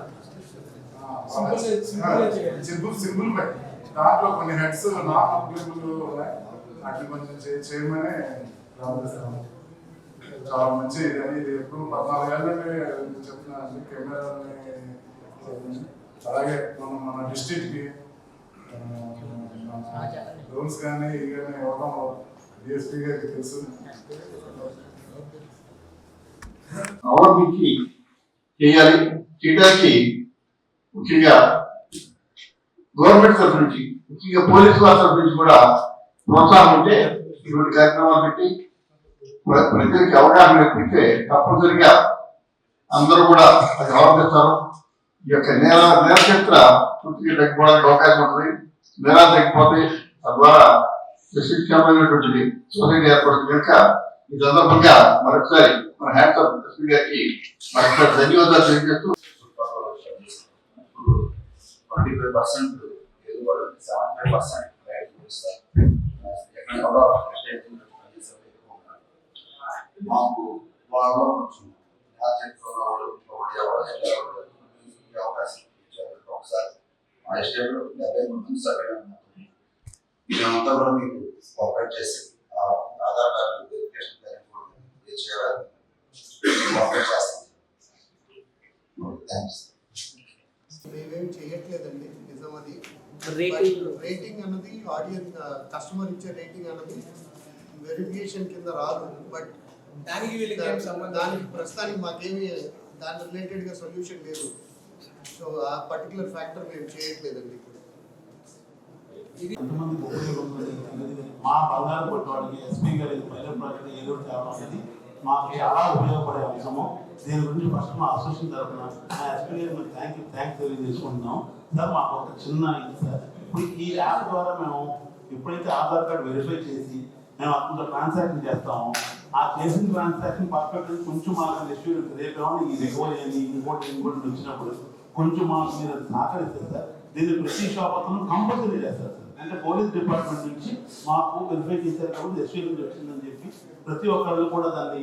F: సింపుల్ పై దాంట్లో కొన్ని హెడ్స్ నాన్ అప్లికబుల్ ఉన్నాయి, వాటిని కొంచెం చేయమని రావాలి. చాలా మంచి ఇది ఎప్పుడు 14 ఏళ్ళ నుండి చెప్తున్నాను కెమెరాని. అలాగే మన డిస్ట్రిక్ట్కి రూల్స్ కానీ ఇవి కానీ ఇవ్వడం డిఎస్పీ గారికి తెలుసు.
G: అవలంబించి చేయాలి. చేయడానికి ముఖ్యంగా గవర్నమెంట్ తరఫు నుంచి, ముఖ్యంగా పోలీసు వారి తరఫు నుంచి కూడా ప్రోత్సాహం ఉంటే ఇటువంటి కార్యక్రమాలు పెట్టి ప్రజలకి అవగాహన కల్పిస్తే తప్పనిసరిగా అందరూ కూడా అది అవలంబిస్తారు. ఈ యొక్క నేర చరిత్ర పూర్తిగా తగ్గిపోవడానికి అవకాశం ఉంటుంది. నేరాలు తగ్గిపోతే తద్వారా శిక్షించమైనటువంటిది సొసైటీ ఏర్పడుతుంది. కనుక ఈ సందర్భంగా మరొకసారి మన హ్యాండ్స్ ఆఫ్ ఎస్పీ గారికి మరొకసారి ధన్యవాదాలు తెలియజేస్తూ
H: 25% ఎదుగుబడి 75% మాకు వాళ్ళు అవకాశం ఒకసారి మా ఎస్టేట్లో 70 మంది సభ్యులు ఉంటుంది. ఇదంతా కూడా మీకు కోఆపరేట్ చేసి ఆధార్ కార్డు వెరిఫికేషన్ చేయాలని కోఆపరేట్ చేస్తాం. థ్యాంక్స్.
C: మేమేం చేయట్లేదండి, నిజం అది. రేటింగ్ అన్నది ఆడియన్స్ కస్టమర్ ఇచ్చే రేటింగ్ అన్నది వెరిఫికేషన్ కింద రాదు. బట్ దానికి ప్రస్తుతానికి మాకేమి దాని రిలేటెడ్గా సొల్యూషన్ లేదు. సో ఆ పర్టికులర్ ఫ్యాక్టర్ మేము చేయట్లేదండి ఇప్పుడు.
A: మా బంగారు కొట్టడానికి ఎస్పీ గారి పైలట్ ప్రాజెక్ట్ ఏదో తేవడం అనేది మాకు చాలా ఉపయోగపడే అంశము. దీని గురించి ఫస్ట్ మా అసోసియేషన్ తరఫున మా ఎస్పీ గారి మేము థ్యాంక్స్ తెలియజేసుకుంటున్నాం. సార్ మాకు ఒక చిన్న ఇది సార్, ఇప్పుడు ఈ యాప్ ద్వారా మేము ఎప్పుడైతే ఆధార్ కార్డు వెరిఫై చేసి మేము అక్కడ ట్రాన్సాక్షన్ చేస్తామో ఆ చేసిన ట్రాన్సాక్షన్ పర్ఫెక్ట్ కొంచెం మాకు రెస్యూరెన్స్ రేపు ఈ రికవరీ అని ఇంకోటి వచ్చినప్పుడు కొంచెం మాకు మీరు సహకరిస్తే సార్ దీన్ని ప్రతి షాప్ అతను కంపల్సరీ చేస్తారు సార్. అంటే పోలీస్ డిపార్ట్మెంట్ నుంచి మాకు వెరిఫై చేశారు కాబట్టి రెస్యూరెన్స్ వచ్చిందని చెప్పి ప్రతి ఒక్కళ్ళు కూడా దాన్ని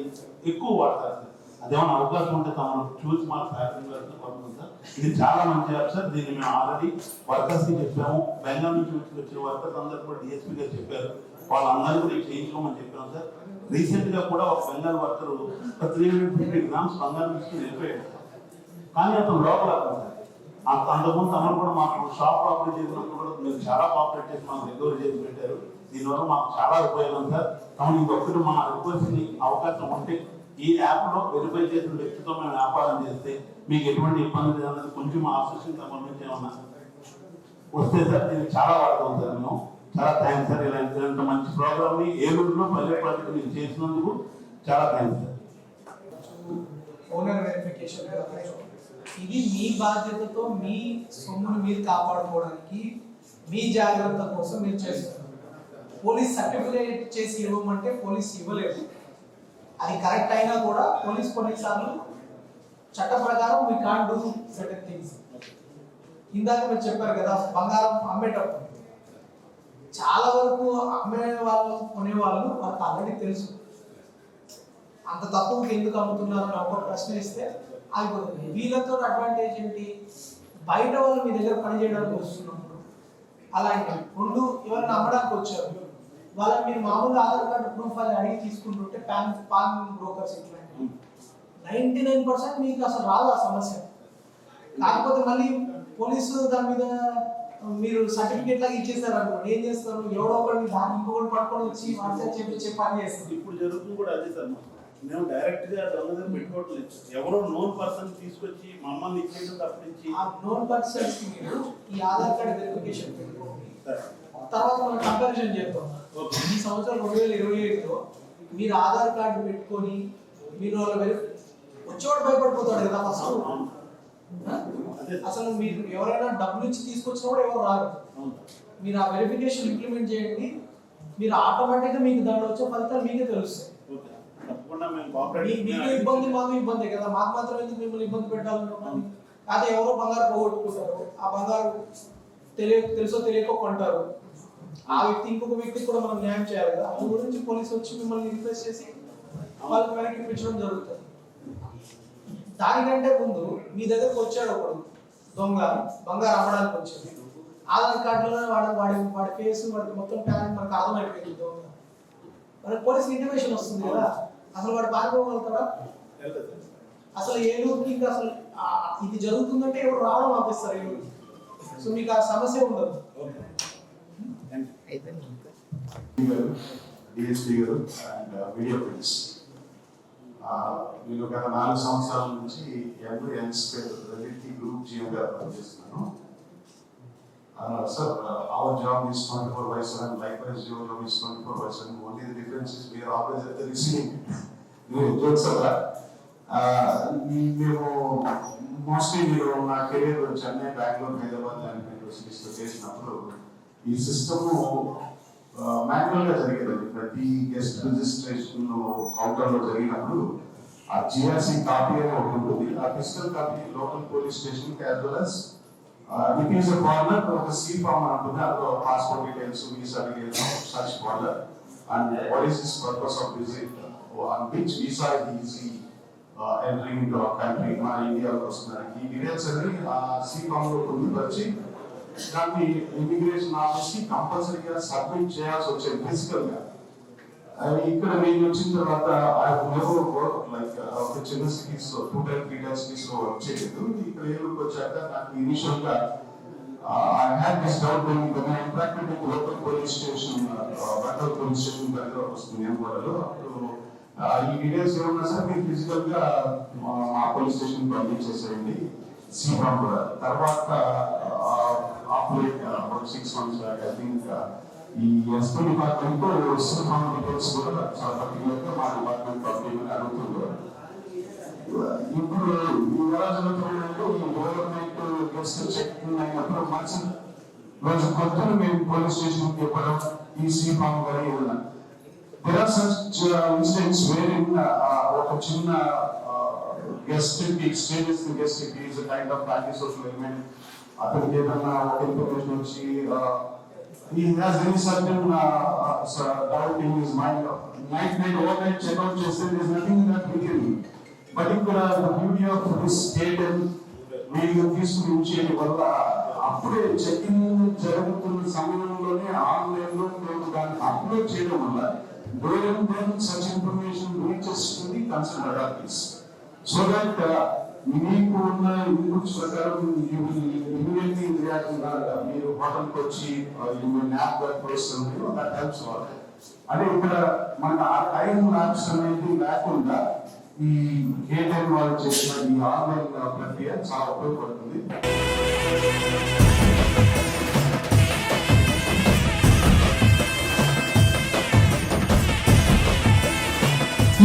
A: ఎక్కువ వాడతారు సార్. అదేమన్నా అవకాశం ఉంటే తమను చూసి మాకు సహకరించాల్సిన పడుతుంది సార్. ఇది చాలా మంచి యాప్ సార్. దీన్ని మేము ఆల్రెడీ వర్కర్స్కి చెప్పాము. బెంగాల్ నుంచి వచ్చిన వర్కర్స్ అందరూ కూడా డిఎస్పీ గారు చెప్పారు. వాళ్ళందరూ కూడా చేయించుకోమని చెప్పాము సార్. రీసెంట్ గా కూడా ఒక బెంగాల్ వర్కర్ 350 గ్రామ్స్ బంగారం తీసుకుని వెళ్ళిపోయాడు సార్. కానీ అతను లోపల సార్ అంతకుముందు తమను కూడా మాకు షాప్ ఆపరేట్ చేసినప్పుడు కూడా మీరు చాలా కోఆపరేట్ చేసి మాకు రికవరీ చేసి పెట్టారు. దీనివల్ల మాకు చాలా ఉపయోగం సార్. తమను ఇంకొకటి మా రిక్వెస్ట్ అవకాశం ఉంటే ఈ యాప్ లో వెరిఫై చేసిన వ్యక్తితో మేము వ్యాపారం చేస్తే మీకు ఎటువంటి ఇబ్బంది లేదన్నది కొంచెం ఆశిస్తుంది. తమ నుంచి ఏమన్నా వస్తే సార్ దీనికి చాలా వాడతాం సార్. మేము చాలా థ్యాంక్స్ సార్. ఇలాంటి మంచి ప్రోగ్రామ్ ని ఏలూరులో పల్లె ప్రాజెక్ట్ మీరు చేసినందుకు చాలా థ్యాంక్స్ సార్.
D: ఓనర్ వెరిఫికేషన్ ఇది మీ బాధ్యతతో మీ సొమ్మును మీరు కాపాడుకోవడానికి మీ జాగ్రత్త కోసం మీరు చేస్తారు. పోలీస్ సర్టిఫికేట్ చేసి ఇవ్వమంటే పోలీస్ ఇవ్వలేదు. అది కరెక్ట్ అయినా కూడా పోలీస్ కొన్నిసార్లు చట్ట ప్రకారం we can't do certain things. ఇందాక మీరు చెప్పారు కదా బంగారం అమ్మేటప్పుడు చాలా వరకు అమ్మే వాళ్ళు కొనేవాళ్ళు వాళ్ళకి ఆల్రెడీ తెలుసు అంత తక్కువకి ఎందుకు అమ్ముతున్నారు అని ఒక ప్రశ్న ఇస్తే అయిపోతుంది. వీళ్ళతో అడ్వాంటేజ్ ఏంటి, బయట వాళ్ళు మీ దగ్గర పని చేయడానికి వస్తున్నప్పుడు అలాంటి రెండు ఎవరైనా అమ్మడానికి వచ్చారు వాళ్ళని మీరు మామూలుగా ఆధార్ కార్డు ప్రూఫ్ అది అడిగి తీసుకుంటుంటే పాన్ బ్రోకర్స్ ఇట్లాంటి 99% మీకు అసలు రాదు ఆ సమస్య. కాకపోతే మళ్ళీ పోలీసు దాని మీద మీరు సర్టిఫికేట్ లాగా ఇచ్చేసారు అనుకోండి, ఏం చేస్తారు, ఎవడో ఒకటి దాన్ని ఇంకొకటి పట్టుకొని వచ్చి వాట్సాప్ చేపించే పని చేస్తారు.
A: ఇప్పుడు జరుగుతుంది కూడా అదే సార్. మేము డైరెక్ట్ గా దొంగదం పెట్టుకోవట్లేదు. ఎవరో నోన్ పర్సన్ తీసుకొచ్చి మమ్మల్ని ఇచ్చేయడం తప్పించి
D: ఆ నోన్ పర్సన్స్ కి మీరు ఈ ఆధార్ కార్డ్ వెరిఫికేషన్ పెట్టుకోండి. తర్వాత మనం కంపారిజన్ చేద్దాం. ఈ సంవత్సరం 2025లో మీరు ఆధార్ కార్డు పెట్టుకొని మీరు వచ్చేవాడు భయపడిపోతాడు కదా ఫస్ట్. అసలు మీరు ఎవరైనా డబ్బులు ఇచ్చి తీసుకొచ్చినా కూడా ఎవరు రారు. మీరు ఆ వెరిఫికేషన్ ఇంప్లిమెంట్ చేయండి, మీరు ఆటోమేటిక్గా మీకు దాంట్లో వచ్చే ఫలితాలు మీకే తెలుస్తాయి. మీకు ఇబ్బంది మాకు ఇబ్బంది కదా, మాకు మాత్రం ఎందుకు మిమ్మల్ని ఇబ్బంది పెట్టాలనుకుంటున్నాను. అదే ఎవరో బంగారు పోగొట్టుకుంటారు, ఆ బంగారు తెలుసో తెలియకో కొంటారు, ఆ వ్యక్తి ఇంకొక వ్యక్తికి కూడా మనం న్యాయం చేయాలి కదా. అది గురించి పోలీసు వచ్చి మిమ్మల్ని రిక్వెస్ట్ చేసి వాళ్ళకి వెనక్కి ఇప్పించడం జరుగుతుంది. దానికంటే ముందు మీ దగ్గరకు వచ్చాడు ఒకడు దొంగ బంగారు అమ్మడానికి వచ్చాడు, ఆధార్ కార్డులో వాడి ఫేస్ వాడికి మొత్తం టాలెంట్ మనకు అర్థమైపోయింది దొంగ. మనకి పోలీస్ ఇంటిమేషన్ వస్తుంది కదా, అసలు వాడు పారిపోగలుగుతాడా? అసలు ఏలూరుకి ఇంకా అసలు ఇది జరుగుతుందంటే ఎవరు రావడం ఆపేస్తారు ఏలూరుకి. సో మీకు ఆ సమస్య ఉండదు.
F: డిఎస్పీ గారు అండ్ వీడియో ఫ్రెండ్స్, నేను గత 4 సంవత్సరాల నుంచి ఎంప్లాయీ గ్రూప్ జీఎంగా పనిచేస్తున్నాను. Sir, our job is 24/7, likewise your job is 24/7. Only the difference is we are always at the receiving end. You jokes of that. మేము మోస్ట్లీ మీరు నా కెరీర్ చెన్నై, బెంగళూరు, హైదరాబాద్ లాంటి యూనివర్సిటీస్లో చేసినప్పుడు ఈ సిస్టమ్ మాన్యువల్గా జరిగేది. ప్రతి గెస్ట్ రిజిస్ట్రేషన్ కౌంటర్లో జరిగినప్పుడు ఆ జిఆర్సీ కాపీ అని ఒకటి ఉంటుంది. ఆ ఫిజికల్ కాపీ లోకల్ పోలీస్ స్టేషన్కి as well as it is a corner ఒక సి ఫామ్ ఉంటుంది. అందులో passport details, visa details, such former and what is this purpose of visit, on which visa is entering into our country, మన ఇండియాలో వస్తున్నానికి ఈ details అన్ని ఆ C form లో పొందుపరిచి దాన్ని ఇమిగ్రేషన్ ఆఫీస్ కి కంపల్సరీగా సబ్మిట్ చేయాల్సి వచ్చేది ఫిజికల్ గా. ఇక్కడ నేను వచ్చిన తర్వాత ఒక చిన్న సిటీస్ 2-3 సిటీస్ లో వచ్చేది. ఇక్కడ ఏలూరుకి వచ్చాక నాకు ఇనిషియల్ గా I had this doubt when I interacted with local police station, Battle police station దగ్గర వస్తుంది నేను కూడా. అప్పుడు ఈ డీటెయిల్స్ ఏమన్నా సార్ మీరు ఫిజికల్ గా మా పోలీస్ స్టేషన్ పంపించేసేయండి సి ఫామ్ కూడా. తర్వాత ఒక 6 months బ్యాక్ ఐ థింక్ ఈ SP department C form details కూడా చాలా పర్టికులర్ గా మా డిపార్ట్మెంట్ పంపించమని అడుగుతున్నారు. ఇప్పుడు ఈ ఎలా జరుగుతున్నట్టు ఈ గవర్నమెంట్ గెస్ట్ చెకింగ్ అయినప్పుడు మరుసటి రోజు కొత్తగా మేము పోలీస్ స్టేషన్ చెప్పడం ఈ సి ఫామ్ కానీ there are such incidents wherein ఒక చిన్న guest status guest is a kind of anti-social element. అతనికి ఏదన్నా ఒక ఇన్ఫర్మేషన్ వచ్చి he has any certain doubt in his mind. Night overnight check out చేస్తే there is nothing that we can do. But ఇక్కడ the beauty of this state and మీరు తీసుకుని ఉంచేది వల్ల అప్పుడే చెకింగ్ జరుగుతున్న సమయంలోనే ఆన్లైన్ లో మేము దాన్ని అప్లోడ్ చేయడం వల్ల then such information reaches to the concerned authorities so that మీకు ఉన్న ఇన్పుట్స్ ప్రకారం you will immediately react మీరు హోటల్కి వచ్చి you will nab that person, that helps a lot. అదే ఇక్కడ మన ఆ టైం ల్యాప్స్ అనేది లేకుండా ఈ కేటైన్ వాళ్ళు చేసిన ఈ ఆన్లైన్ ప్రక్రియ చాలా ఉపయోగపడుతుంది.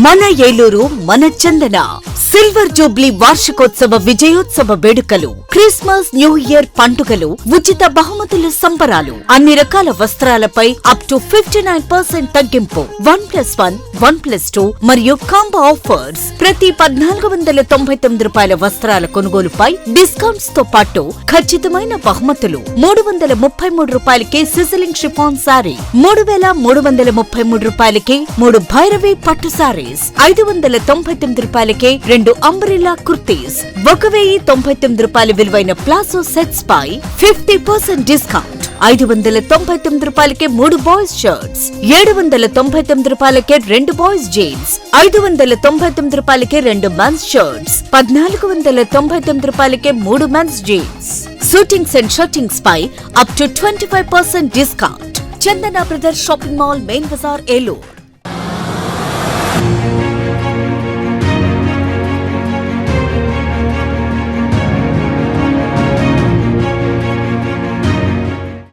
I: మన ఏలూరు మన చందన సిల్వర్ జూబ్లీ వార్షికోత్సవ విజయోత్సవ వేడుకలు, క్రిస్మస్ న్యూ ఇయర్ పండుగలు, ఉచిత బహుమతుల సంబరాలు, అన్ని రకాల వస్త్రాలపై అప్ టు 59% తగ్గింపు, 1+1, 1+2 మరియు కాంబో ఆఫర్స్. ప్రతి 1499 రూపాయల వస్త్రాల కొనుగోలుపై డిస్కౌంట్స్ తో పాటు ఖచ్చితమైన బహుమతులు. 333 రూపాయలకే సిజిలింగ్ షిఫాన్ సారీ, 3333 రూపాయలకే 3 భైరవి పట్టు సారీస్, 599 రూపాయలకే 2 అంబ్రెల్లా కుర్తీస్, 1099 రూపాయల విలువైన ప్లాసో సెట్స్ పై 50% డిస్కౌంట్, 599 రూపాయలకే 3 బాయ్స్ షర్ట్స్, 799 రూపాయలకే 2 బాయ్స్ జీన్స్, 599 రూపాయలకే 2 మెన్స్ షర్ట్స్, 1499 రూపాయలకే 3 men's jeans. Suitings and shirtings పై up to 25% discount. Chandana brothers shopping mall, main Bazaar, Eluru.